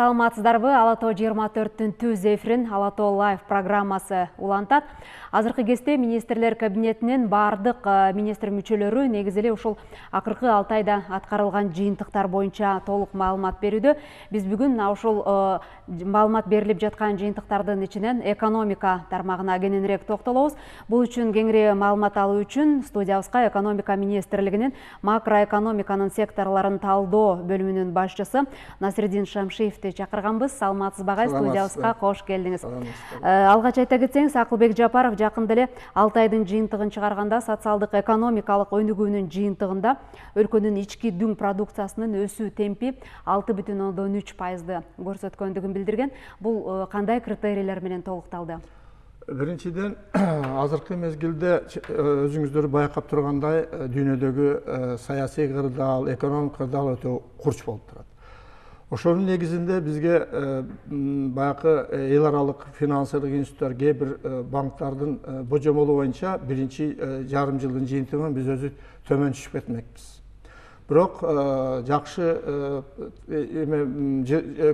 Саламатсыздарбы, Алатоо 24-тün түз эфирин Алатоо Лайв программасы улантат. Азыркы кезде министрлер кабинетинин бардык министр мүчөлөрү негизеле ушул акыркы 6 айда аткарылган жыйынтыктар боюнча толук маалымат берүүдө. Биз бүгүн ушул маалымат берилип жаткан жыйынтыктардын ичинен экономика тармагына кененирээк токтолобуз. Бул үчүн кеңири маалымат алуу үчүн студиябызга экономика министрлигинин макроэкономиканын секторлорун талдоо бөлүмүнүн башчысы Насреддин Шамшиевди чакырганбыз. Саламатсыз багай, студиябызга кош келдиңиз. Алгач айта кетсеңиз, Акылбек Жапаров жакында эле 6 айдын жыйынтыгын чыгарганда социалдык экономикалык өнүгүүнүн жыйынтыгында өлкөнүн ички дүң продукциясынын өсүү темпи 6,3%ды көрсөткөндүгүн билдирген. Бул кандай критерийлер менен толукталды? Биринчиден, азыркы мезгилде өзүңүздөр байкап тургандай, дүйнөдөгү саясий кырдаал, экономик кырдаал өтө курч болуп турат. Ошонун негизинде бизге баякы эл аралык финансылык институттар, кээ бир банктардын божомолу боюнча биринчи жарым жылдын жыйынтыгын биз өзү төмөн түшүп кетмекпиз. Бирок жакшы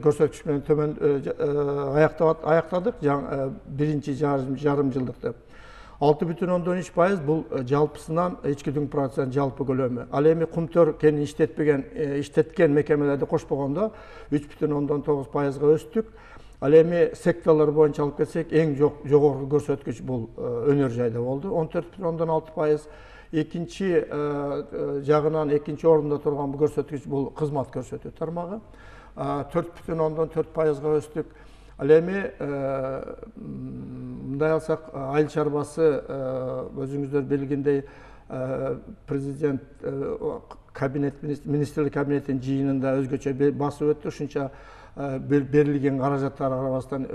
көрсөткүч менен төмөн аяктадык биринчи жарым жылдыкты. 6,3% бул жалпысынан ички дүң продукциянын жалпы көлөмү. Ал эми кумтөр кен иштеткен мекемелерди кошпогондо 3,9%га өстүк. Ал эми секторлор боюнча алып кетсек, эң жогорку көрсөткүч бул өнөр жайда болду. 14,6%. Экинчи жагынан экинчи орунда турган бул көрсөткүч бул кызмат көрсөтүү тармагы. 4,4%га өстүк. Ал эми мындай алсак, айыл чарбасы өзүңүздөр билгендей президент министрлик кабинетинин жыйынында өзгөчө басып өттү. Ушунча берилген каражаттар карабастан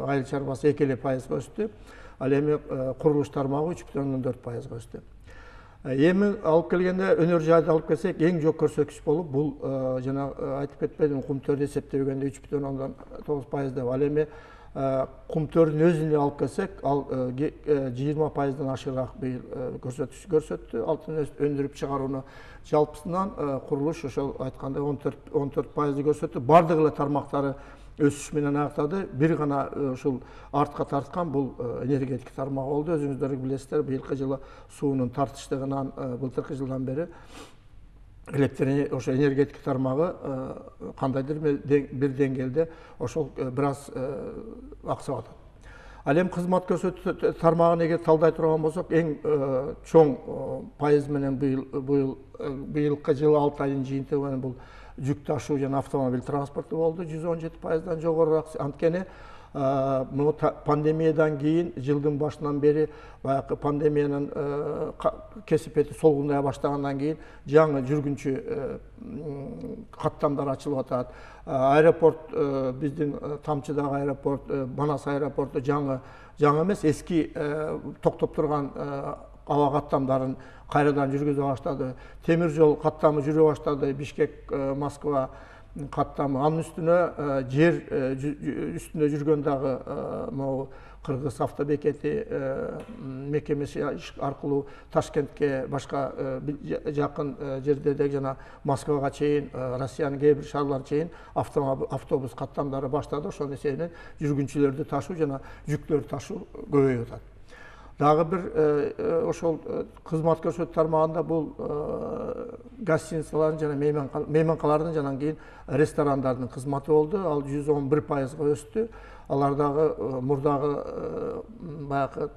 айыл чарбасы 2% өстү. Ал эми курулуш тармагы 3,4% өстү. Эми алып келгенде өнөр жайды алып келсек, эң жок көрсөткүч болуп, бул жана айтып кетпедим, кумтөрдү эсептегенде 3,9% деп. Ал эми кумтөрдүн өзүнө алып келсек, ал 20%дан ашыгыраак быйыл көрсөткүч көрсөттү. Алтын өндүрүп чыгарууну жалпысынан курулуш ошол айткандай 14% көрсөттү. Бардык эле тармактары өсүш менен аяктады. Бир гана ушул артка тарткан бул энергетика тармагы болду. Өзүңүздөр билесиздер, быйылкы жылы суунун тартыштыгынан былтыркы жылдан бери ошо энергетика тармагы кандайдыр бир деңгээлде ошол бир аз аксап атат. Ал эми кызмат көрсөтүү тармагын эгер талдай турган болсок, эң чоң пайыз менен быйылкы жылы 6 айдын жыйынтыгы менен бул жүк ташуу жана автомобиль транспорту болду. 117%дан жогорураак. Анткени пандемиядан кийин жылдын башынан бери баякы пандемиянын кесипети солгундай баштагандан кийин жаңы жүргүнчү каттамдар ачылып атат. Аэропорт, биздин Тамчыдагы аэропорт, Манас аэропорту жаңы эмес, эски токтоп турган аба каттамдарын кайрадан жүргүзө баштады. Темир жол каттамы жүрө баштады. Бишкек, Москва каттамы. Анын үстүнө жер үстүндө жүргөн дагы могу Кыргыз автобекети мекемеси аркылуу Ташкентке, башка жакын жерлердеги жана Москвага чейин, Россиянын кээ бир шаарларына чейин автобус каттамдары баштады. Ошонун эсебинен жүргүнчүлөрдү ташуу жана жүктөрдү ташуу көбөйүп атат. Дагы бир ошол кызмат көрсөтүү тармагында бул гостиницалардын жана мейманкалардын жана кийин ресторандардын кызматы болду. Ал 111%га өстү. Алар дагы мурдагы баякы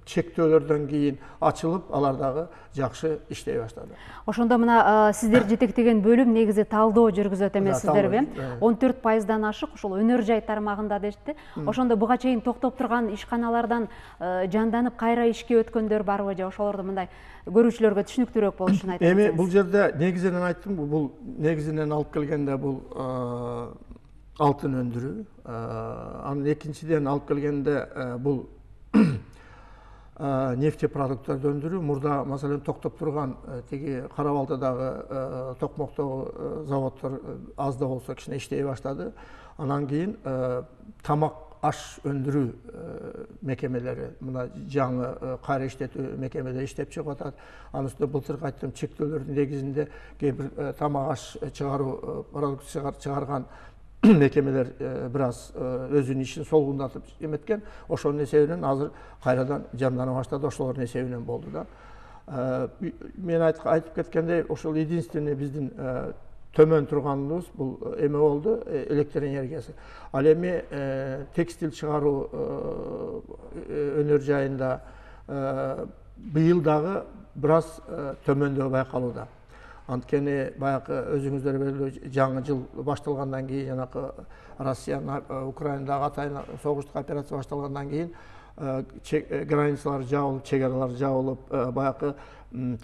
чектөөлөрдөн кийин ачылып, алар дагы жакшы иштей баштады. Ошондо мына сиздер жетектеген бөлүм негизи талдоо жүргүзөт эмессиздерби? 14%дан ашык ушул өнөр жай тармагында дешти. Ошондо буга чейин токтоп турган ишканалардан жанданып кайра ишке өткөндөр барбы, же ошолорду мындай көрүүчүлөргө түшүнүктүүрөөк болуш үчүн айтып кетсеңиз? Эми бул жерде негизинен айттым, бул негизинен алып келгенде бул алтын өндүрүү. Анын экинчиден алып келгенде бул нефтепродукттарды өндүрүү. Мурда маселен токтоп турган тиги Кара-Балтадагы токмоктогу заводдор аз да болсо кичине иштей баштады. Анан кийин тамак аш өндүрүү мекемелери, мына жаңы кайра иштетүү мекемелери иштеп чыгып атат. Анын үстүнө былтыркы айттым, чектөөлөрдүн негизинде кээ бир тамак аш чыгаруу продукция чыгарган mekemелер biraz özünün işini solgundatıp emetken, oşonun esebinен azır kayradan jandana başladı, oşolorдун esebинен boldu da. Men aytıp ketkендей, ошол единственный биздин төмөн турганыбыз бул эме болду, электр энергиясы. Ал эми текстил чыгаруу өнөр жайында быйыл дагы бираз төмөндөө байкалууда. Анткени баягы өзүңүздөр белгилүү жаңы жыл башталгандан кийин, жанакы Россиянын Украинадагы атайын согуштук операция башталгандан кийин границалар жабылып, чегаралар жабылып, баягы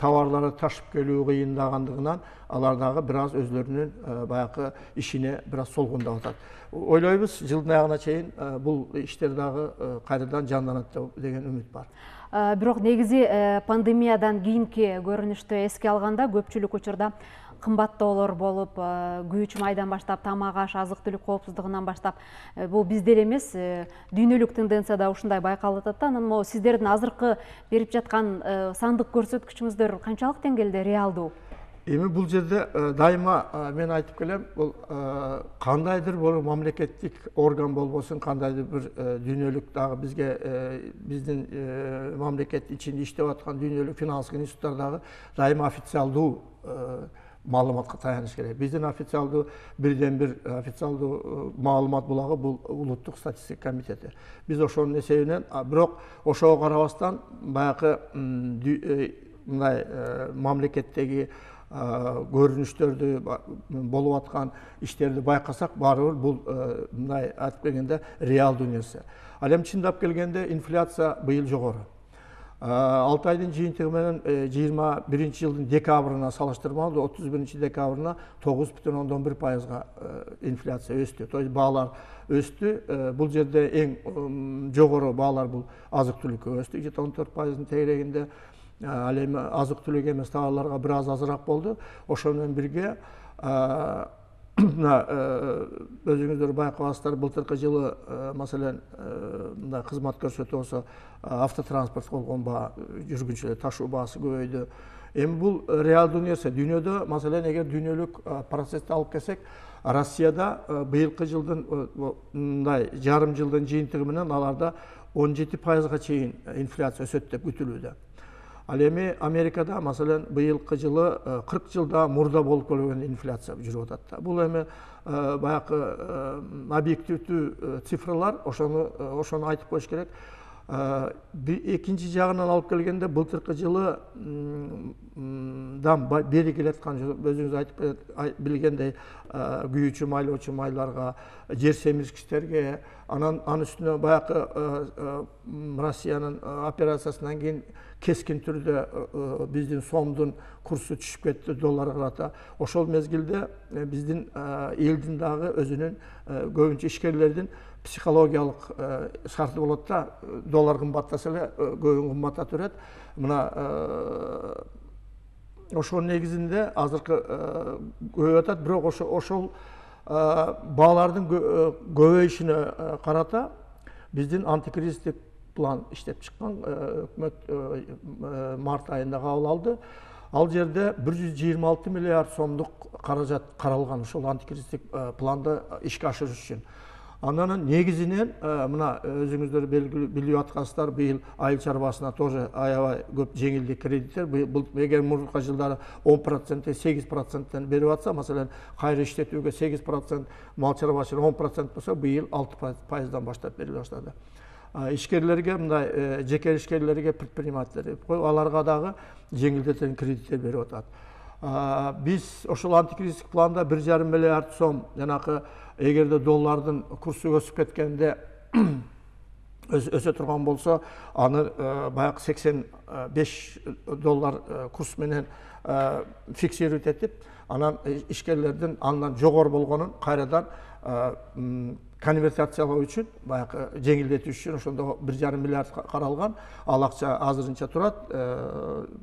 товарларды ташып келүү кыйындагандыгынан алар дагы бираз өзлөрүнүн баягы ишине бираз солгундап атат. Ойлойбуз, жылдын аягына чейин бул иштер дагы кайрадан жанданат деген үмүт бар. Бирок негизи пандемиядан кийинки көрүнүштү эске алганда көпчүлүк учурда кымбаттоолор болуп, күйүүчү майдан баштап, тамак аш, азык-түлүк коопсуздугунан баштап, бул бизде эле эмес, дүйнөлүк тенденция да ушундай байкалып атат. Анан сиздердин азыркы берип жаткан сандык көрсөткүчүңүздөр канчалык деңгээлде реалдуу? Эми бул жерде дайыма мен айтып келем, бул кандайдыр бир мамлекеттик орган болбосун, кандайдыр бир дүйнөлүк дагы бизге биздин мамлекет ичинде иштеп аткан дүйнөлүк финанстык институттар дагы дайыма официалдуу маалыматка таяныш керек. Биздин официалдуу бирден-бир официалдуу маалымат булагы бул улуттук статистика комитети. Биз ошонун эсебинен, бирок ошого карабастан баягы мындай мамлекеттеги көрүнүштөрдү, болуп аткан иштерди байкасак, баары бир бул мындай айтып келгенде реалдуу нерсе. Ал эми чындап келгенде инфляция быйыл жогору. 6 айдын жыйынтыгы менен 21-жылдын декабрына салыштырмалуу 31 декабрына 9,1%га инфляция өстү. То есть баалар өстү. Бул жерде эң жогору баалар бул азык-түлүккө өстү. 14%-ын тегерегинде. Ал эми азык-түлүк эмес товарларга бир аз азыраак болду. Ошол менен бирге өзүңүздөр байкабасыздар, былтыркы жылы маселен мындай кызмат көрсөтүү болсо автотранспорт болгонба, жүргүнчүлөр ташуу баасы көбөйдү. Эми бул реалдуу нерсе. Дүйнөдө маселен эгер дүйнөлүк процессти алып келсек, Россияда быйылкы жылдын мындай жарым жылдын жыйынтыгы менен аларда 17%га чейин инфляция өсөт деп күтүлүүдө. Ал эми Америкада маселен быйылкы жылы 40 жылда мурда болуп келген инфляция жүрүп атат. Бул эми баягы объективдүү цифрлар, ошону айтып коюш керек. Экинчи жагынан алып келгенде былтыркы жылы бери келаткан, өзүңүз айтып билгендей, күйүүчү майлоочу майларга, жер семирткичтерге, анын үстүнө баягы Россиянын операциясынан кийин кескин түрдө биздин сомдун курсу түшүп кетти долларга карата. Ошол мезгилде биздин элдин дагы өзүнүн көбүнчө ишкерлердин психологиялык шарты болот да, доллар кымбаттаса эле көбүн кымбаттап турат. Мына ошонун негизинде азыркы көбөйүп атат, бирок ошол баалардын көбөйүшүнө карата биздин антикризистик план иштеп чыккан, өкмөт март айында кабыл алды. Ал жерде 126 миллиард сомдук каражат каралган ошол антикризистик планды ишке ашырыш үчүн. Анын негизинен мына өзүңүздөр билип аткансыздар, быйыл айыл чарбасына тоже аябай көп жеңилдик кредиттер. Эгер мурунку жылдары 10%, 8%тен берип атса, маселен, кайры иштетүүгө 8%, мал чарбачылыгына 10% болсо, быйыл 6%дан баштап бериле баштады. Ишкерлерге, мындай жеке ишкерлерге, предпринимательдерге, аларга дагы жеңилдетилген кредиттер берип атат. Биз ошол антикризистик планда 1,5 миллиард сом, жанакы эгерде доллардын курсу өсүп кеткенде өсө турган болсо, аны баягы 85 доллар курс менен фиксировать этип, анан ишкерлердин андан жогору болгонун кайрадан конвертациялоо үчүн, баягы жеңилдетүү үчүн ошондо 1,5 миллиард каралган. Ал акча азырынча турат.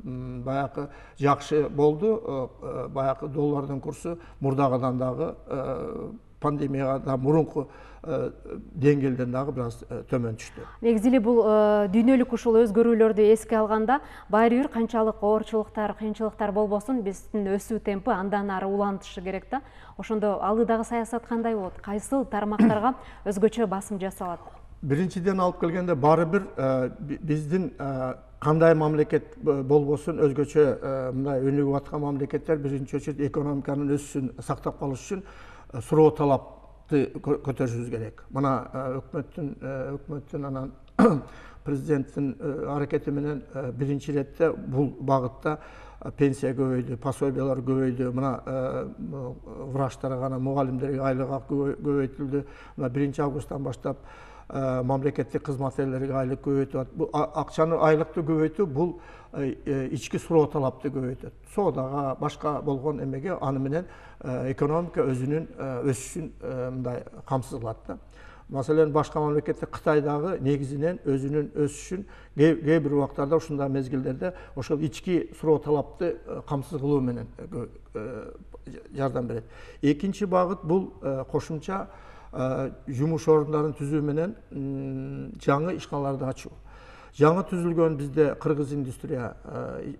Баягы жакшы болду. Баягы доллардын курсу мурдагыдан дагы пандемияда мурунку деңгээлден дагы бир аз төмөн түштү. Негизи эле бул дүйнөлүк ушул өзгөрүүлөрдү эске алганда баары бир канчалык оорчулуктар, кыйынчылыктар болбосун биздин өсүү темпи андан ары улантышы керек да. Ошондо алдыдагы саясат кандай болот? Кайсыл тармактарга өзгөчө басым жасалат? Биринчиден алып келгенде баары бир биздин кандай мамлекет болбосун өзгөчө мындай өнүгүп аткан мамлекеттер биринчи очередь экономиканын өсүшүн сактап калыш үчүн суроо талапты көтөрүшүбүз керек. Мына өкмөттүн анан президенттин аракети менен биринчи иретте бул багытта пенсия көбөйдү, пособиялар көбөйдү, мына врачтарга, мугалимдерге айлык көбөйтүлдү. Мына 1 августтан баштап мамлекеттик кызматкерлерге айлык көбөйтүп, бул акчаны айлыкты көбөйтүү бул ички суроо талапты көбөйтөт. Соодага башка болгон эмеге аны менен экономика өзүнүн өсүшүн мындай камсыз кылат да. Маселен, башка мамлекетте Кытайдагы негизинен өзүнүн өсүшүн кээ бир убактарда ушундай мезгилдерде ошол ички суроо талапты камсыз кылуу менен жардам берет. Экинчи багыт бул кошумча жумуш орундарын түзүү менен жаңы ишканаларды ачуу. Жаңы түзүлгөн бизде Кыргыз индустрия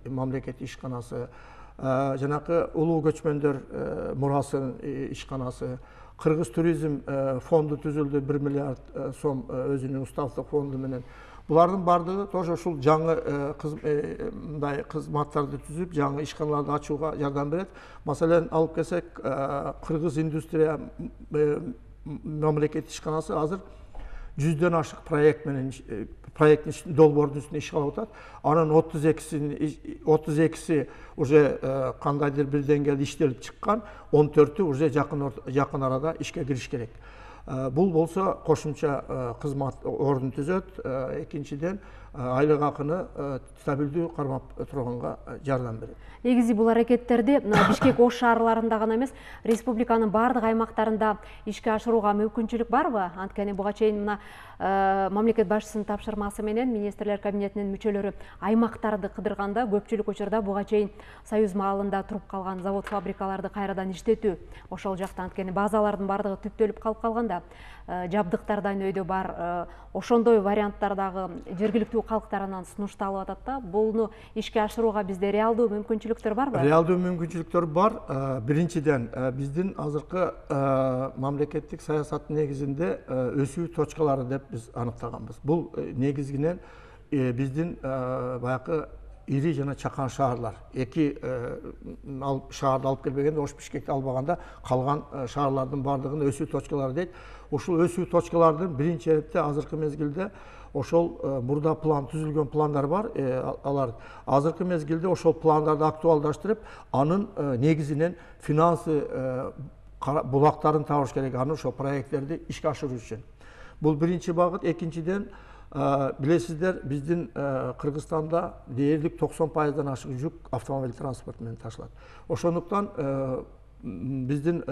мамлекет ишканасы, жанакы улуу көчмөндөр мурасы ишканасы, Кыргыз туризм фонду түзүлдү, 1 миллиард сом өзүнүн уставдык фонду менен. Булардын бардыгы тоже ушул жаңы мындай кызматтарды түзүп, жаңы ишканаларды ачууга жардам берет. Маселен, алып келсек, Кыргыз индустрия мамлекет ишканасы азыр 100дөн ашык проект менен проекттин долбоордун үстүндө иш кылып атат. Анын 32си уже кандайдыр бир деңгээлде иштелип чыккан, 14-ү уже жакын арада ишке кириш керек. Бул болсо кошумча кызмат ордун түзөт, экинчиден айлык акыны стабилдүү кармап турганга жардам берет. Негизи бул аракеттерди Бишкек ош шаарларында гана эмес, республиканын бардык аймактарында ишке ашырууга мүмкүнчүлүк барбы? Анткени буга чейин мына мамлекет башчысынын тапшырмасы менен министрлер кабинетинин мүчөлөрү аймактарды кыдырганда көпчүлүк учурда буга чейин Союз маалында туруп калган завод-фабрикаларды кайрадан иштетүү, ошол жакта анткени базалардын бардыгы түптөлүп калып калганда, жабдыктардан өйдө бар, ошондой варианттардагы жергиликтүү калктарынан сунушталып атат да. Буну ишке ашырууга бизде реалдуу мүмкүнчүлүктөр барбы? Реалдуу мүмкүнчүлүктөр бар. Биринчиден, биздин азыркы мамлекеттик саясаттын негизинде өсүү точкалары деп биз аныктаганбыз. Бул негизинен биздин баягы ири жана чакан шаарлар. Эки шаарды алып келбегенде, Ош Бишкекти албаганда калган шаарлардын бардыгын өсүү точкалары дейт. Ушул өсүү точкалардын биринчи эретте азыркы мезгилде ошол мурда план түзүлгөн пландар бар. Алар азыркы мезгилде ошол пландарды актуалдаштырып, анын негизинен финансы булактарын табыш керек, аны ошол проекттерди ишке ашыруу үчүн. Бул биринчи багыт. Экинчиден, билесиздер, биздин Кыргызстанда дээрлик 90%дан ашык жүк автомобиль транспорту менен ташылат. Ошондуктан биздин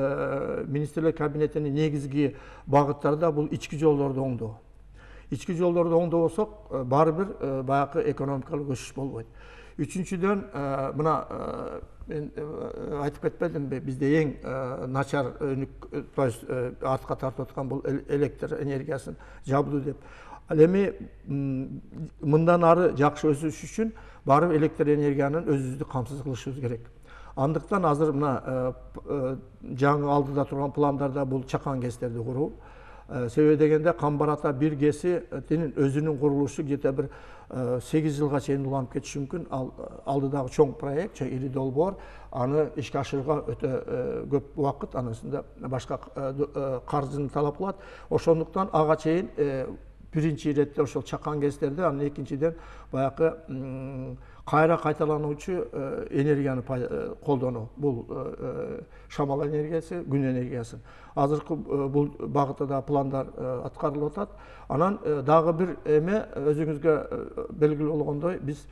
министрлер кабинетинин негизги багыттарда бул ички жолдорду оңдоо. Ички жолдорду оңдобосок, баары бир баягы экономикалык өсүш болбойт. Үчүнчүдөн, мына мен айтып кетпедимби, бизде эң начар өнүк, то есть артка тартып аткан бул электр энергиясын жабдуу деп. Ал эми мындан ары жакшы өсүш үчүн баары электр энергиянын өзүбүздү камсыз кылышыбыз керек. Андыктан азыр мына жаңы алдыда турган пландарда бул чакан КЭСтерди куруу. Себеби дегенде Камбар Ата 1 КЭСинин өзүнүн курулушу где-то бир 8 жылга чейин уланып кетиши мүмкүн. Алдыдагы чоң проект, ири долбоор, аны ишке ашырууга өтө көп убакыт, анысында башка каржыны талап кылат. Ошондуктан ага чейин биринчи иретте ошол чакан КЭСтерди, анан экинчиден баягы кайра кайталануучу энергияны колдонуу. Бул шамал энергиясы, күн энергиясы. Азыркы бул багытта да пландар аткарылып атат. Анан дагы бир эме өзүңүзгө белгилүү болгондой, биз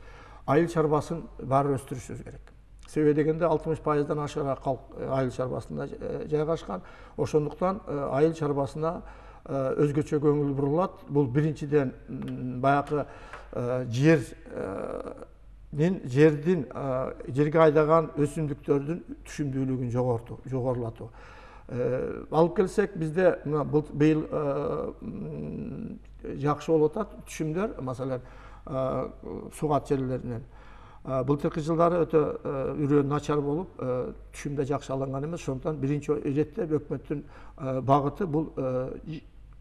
айыл чарбасын баары өстүрүшүбүз керек. Себеби дегенде 60%дан ашыгыраак калк айыл чарбасында жайгашкан. Ошондуктан айыл чарбасына өзгөчө көңүл бурулат. Бул биринчиден баягы жерге айдаган өсүмдүктөрдүн түшүмдүүлүгүн жогорулатуу. Алып келсек, бізде быйыл жакшы болуп атат түшүмдөр, маселен, сугат жерлеринен. Былтыркы жылдары өтө үрөө начар болуп, түшүмдө жакшы алынган эмес. Ошондуктан биринчи иретте өкмөттүн багыты бул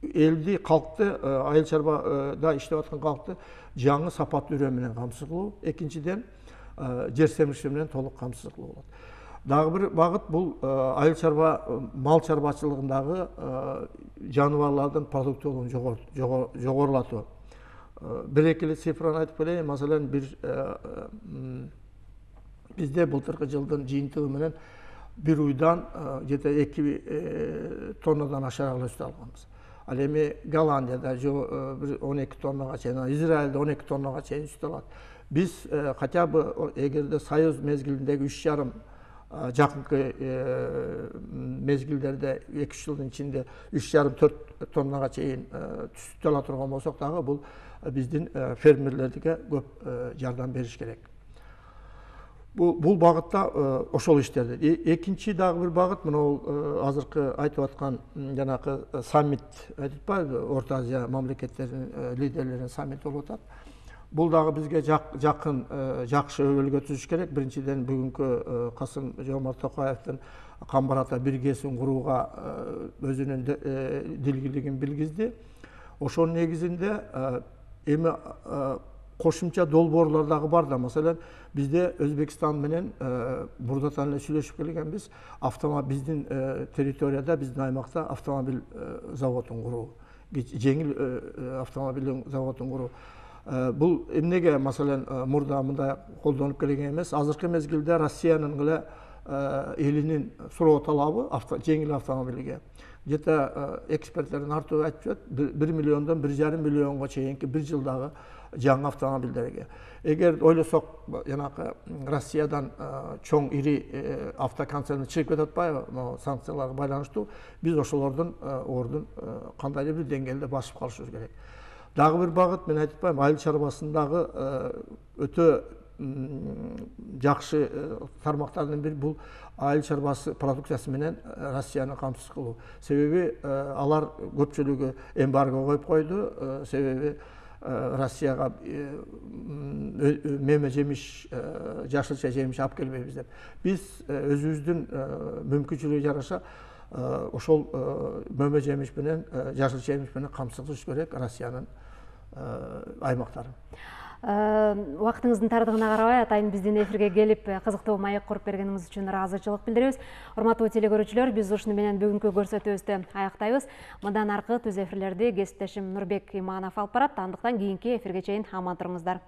элди, калкты, айыл чарбада иштеп аткан калкты жаңы сапаттуу үрөө менен камсыз кылуу. Экинчиден, жер семириши менен толук камсыз кылуу болот. Дагы бир багыт бул айыл чарба, мал чарбачылыгындагы жаныбарлардын продуктуулугун жогорулатуу. Bir-экили цифраны айтып келейин. Маселен, бизде былтыркы жылдын жыйынтыгы менен бир уйдан где-то 2 тоннадан ашарак өстү алганбыз. Ал эми Голландияда 12 тоннага чейин, Израилде 12 тоннага чейин өстү алат. Биз хотя бы эгерде Союз мезгилиндеги 3,5 жакынкы мезгилдерде 2-3 жылдын ичинде 3,5-4 тоннага чейин түзүп ала турган болсок дагы, бул биздин фермерлерге көп жардам бериш керек. Бул багытта ошол иштерди. Экинчи дагы бир багыт, мына азыркы айтып аткан жанакы саммит айтып атпайбы, Орто Азия мамлекеттеринин лидерлеринин саммити болуп атат. Бул дагы бизге жакын, жакшы өбөлгө түзүш керек. Биринчиден, бүгүнкү Касым-Жомарт Токаевдин Камбарата биргесин курууга өзүнүн дилгирлигин билгизди. Ошонун негизинде эми кошумча долбоорлор дагы бар да. Маселен, бизде Өзбекстан менен мурдатан эле сүйлөшүп келгенбиз. Биздин территорияда, биздин аймакта автомобиль заводун куруу, жеңил автомобиль заводун куруу. Бул эмнеге, маселен, мурда мындай колдонуп келген эмес. Азыркы мезгилде Россиянын эле элинин суроо талабы жеңил автомобилге. Где-то эксперттердин артыгы айтып жатат, 1 миллиондон 1,5 миллионго чейинки бир жылдагы жаңы автомобилдерге. Эгер ойлосок, жанакы Россиядан чоң ири автоконцерн чыгып кетип атпайбы, санкцияларга байланыштуу, биз ошолордун ордун кандайдыр бир деңгээлде басып калышыбыз керек. Дагы бир багыт, мен айтып атпаймынбы, айыл чарбасындагы өтө жакшы тармактардын бири бул айыл чарбасы продукциясы менен Россияны камсыз кылуу. Себеби алар көпчүлүгү эмбарго коюп койду. Себеби Россияга меме жемиш, жашылча жемиш алып келбейбиз деп. Биз өзүбүздүн мүмкүнчүлүгү жараша ошол меме жемиш менен, жашылча жемиш менен камсыз кылыш керек Россиянын аймактарын. Убактыңыздын тардыгына карабай, атайын биздин эфирге келип, кызыктуу маек куруп бергениңиз үчүн ыраазычылык билдиребиз. Урматтуу телекөрүүчүлөр, биз ушуну менен бүгүнкү көрсөтүүбүздү аяктайбыз. Мындан аркы түз эфирлерди кесиптешим Нурбек Иманов алып барат. Андыктан кийинки эфирге чейин аман туруңуздар.